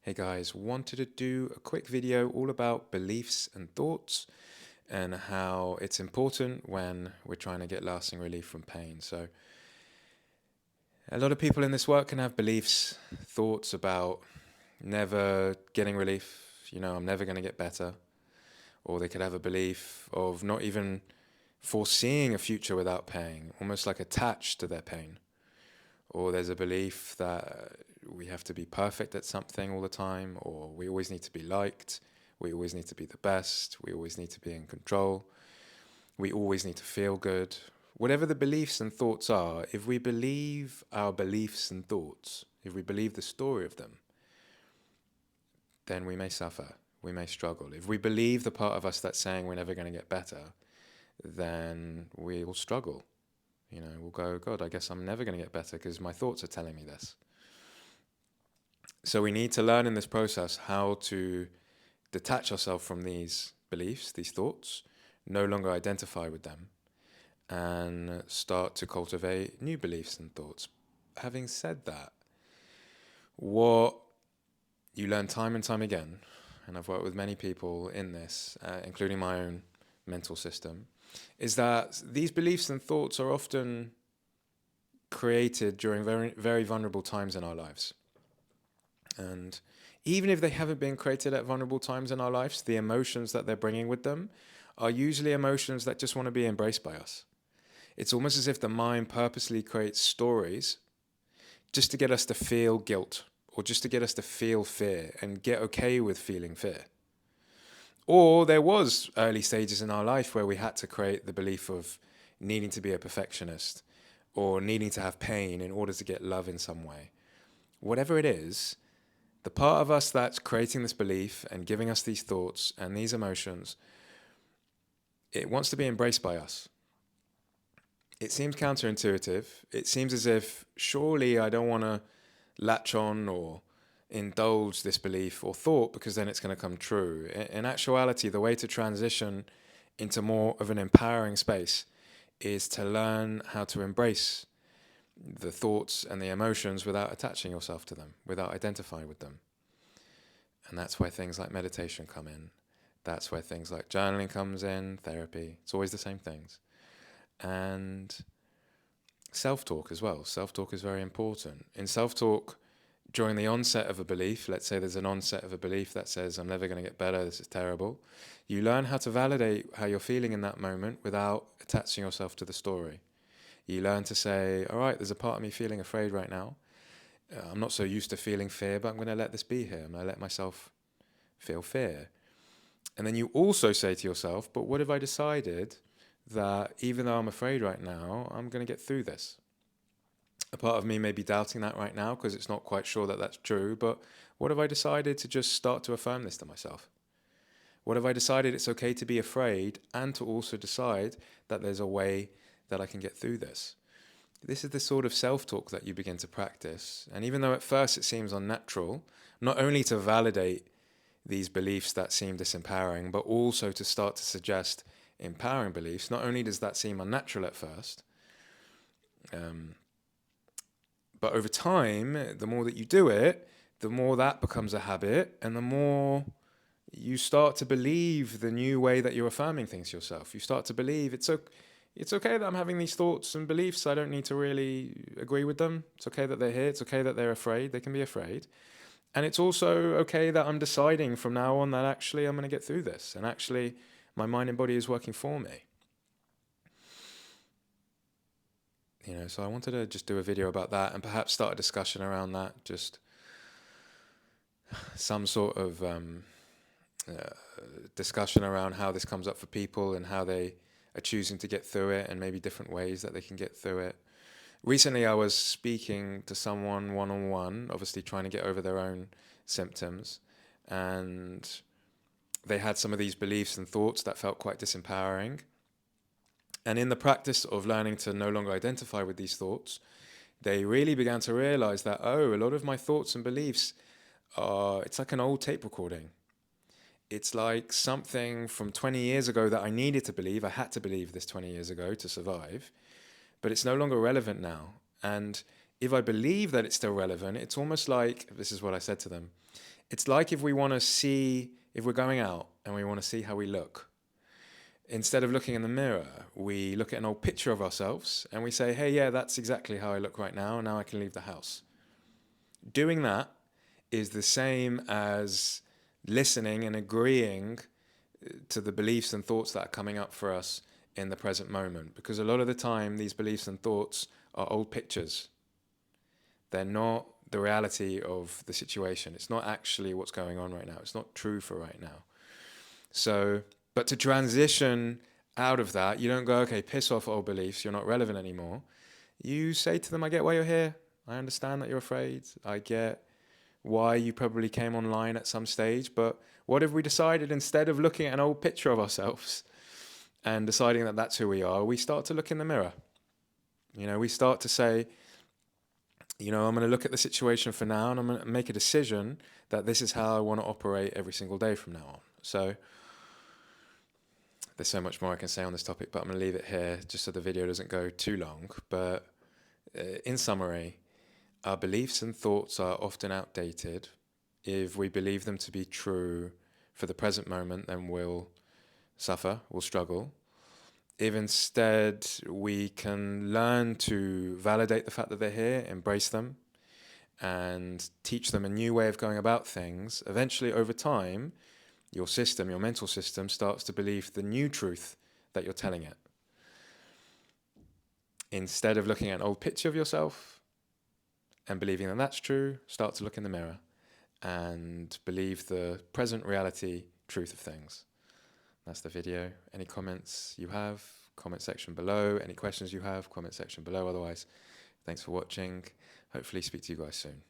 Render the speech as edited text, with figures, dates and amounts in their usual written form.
Hey guys, wanted to do a quick video all about beliefs and thoughts and how it's important when we're trying to get lasting relief from pain. So, a lot of people in this work can have beliefs, thoughts about never getting relief, I'm never going to get better. Or they could have a belief of not even foreseeing a future without pain, almost like attached to their pain. Or there's a belief that we have to be perfect at something all the time, or we always need to be liked, we always need to be the best, we always need to be in control, we always need to feel good. Whatever the beliefs and thoughts are, if we believe our beliefs and thoughts, if we believe the story of them, then we may suffer, we may struggle. If we believe the part of us that's saying we're never going to get better, then we will struggle. We'll go, God, I guess I'm never going to get better because my thoughts are telling me this. So we need to learn in this process how to detach ourselves from these beliefs, these thoughts, no longer identify with them, and start to cultivate new beliefs and thoughts. Having said that, what you learn time and time again, and I've worked with many people in this, including my own mental system, is that these beliefs and thoughts are often created during very, very vulnerable times in our lives. And even if they haven't been created at vulnerable times in our lives, the emotions that they're bringing with them are usually emotions that just want to be embraced by us. It's almost as if the mind purposely creates stories just to get us to feel guilt or just to get us to feel fear and get okay with feeling fear. Or there was early stages in our life where we had to create the belief of needing to be a perfectionist or needing to have pain in order to get love in some way. Whatever it is, the part of us that's creating this belief and giving us these thoughts and these emotions, it wants to be embraced by us. It seems counterintuitive. It seems as if surely I don't want to latch on or indulge this belief or thought because then it's going to come true. In actuality, the way to transition into more of an empowering space is to learn how to embrace the thoughts and the emotions without attaching yourself to them, without identifying with them. And that's where things like meditation come in. That's where things like journaling comes in, therapy. It's always the same things. And self-talk as well. Self-talk is very important. In self-talk, during the onset of a belief, let's say there's an onset of a belief that says, I'm never going to get better, this is terrible. You learn how to validate how you're feeling in that moment without attaching yourself to the story. You learn to say, all right, there's a part of me feeling afraid right now. I'm not so used to feeling fear, but I'm going to let this be here. I'm going to let myself feel fear. And then you also say to yourself, but what if I decided that even though I'm afraid right now, I'm going to get through this? A part of me may be doubting that right now because it's not quite sure that that's true, but what if I decided to just start to affirm this to myself? What if I decided it's okay to be afraid and to also decide that there's a way that I can get through this? This is the sort of self-talk that you begin to practice. And even though at first it seems unnatural, not only to validate these beliefs that seem disempowering, but also to start to suggest empowering beliefs, not only does that seem unnatural at first, but over time, the more that you do it, the more that becomes a habit, and the more you start to believe the new way that you're affirming things to yourself. You start to believe it's okay that I'm having these thoughts and beliefs. I don't need to really agree with them. It's okay that they're here. It's okay that they're afraid. They can be afraid. And it's also okay that I'm deciding from now on that actually I'm going to get through this. And actually my mind and body is working for me. So I wanted to just do a video about that and perhaps start a discussion around that. Just some sort of discussion around how this comes up for people and how they are choosing to get through it and maybe different ways that they can get through it. Recently, I was speaking to someone one-on-one, obviously trying to get over their own symptoms, and they had some of these beliefs and thoughts that felt quite disempowering. And in the practice of learning to no longer identify with these thoughts, they really began to realize that, a lot of my thoughts and beliefs it's like an old tape recording. It's like something from 20 years ago that I needed to believe. I had to believe this 20 years ago to survive, but it's no longer relevant now. And if I believe that it's still relevant, it's almost like, this is what I said to them, It's like if we're going out and we want to see how we look. Instead of looking in the mirror, we look at an old picture of ourselves and we say, hey, yeah, that's exactly how I look right now. Now I can leave the house. Doing that is the same as listening and agreeing to the beliefs and thoughts that are coming up for us in the present moment. Because a lot of the time, these beliefs and thoughts are old pictures. They're not the reality of the situation. It's not actually what's going on right now. It's not true for right now. So, but to transition out of that, you don't go, okay, piss off old beliefs, you're not relevant anymore. You say to them, I get why you're here. I understand that you're afraid. I get why you probably came online at some stage. But what if we decided, instead of looking at an old picture of ourselves and deciding that that's who we are, we start to look in the mirror? We start to say, I'm going to look at the situation for now and I'm going to make a decision that this is how I want to operate every single day from now on. So there's so much more I can say on this topic, but I'm going to leave it here just so the video doesn't go too long. But in summary, our beliefs and thoughts are often outdated. If we believe them to be true for the present moment, then we'll suffer, we'll struggle. If instead we can learn to validate the fact that they're here, embrace them, and teach them a new way of going about things, eventually over time, your mental system starts to believe the new truth that you're telling it. Instead of looking at an old picture of yourself and believing that that's true, start to look in the mirror and believe the present reality truth of things. That's the video. Any comments you have, comment section below. Any questions you have, comment section below. Otherwise, thanks for watching. Hopefully speak to you guys soon.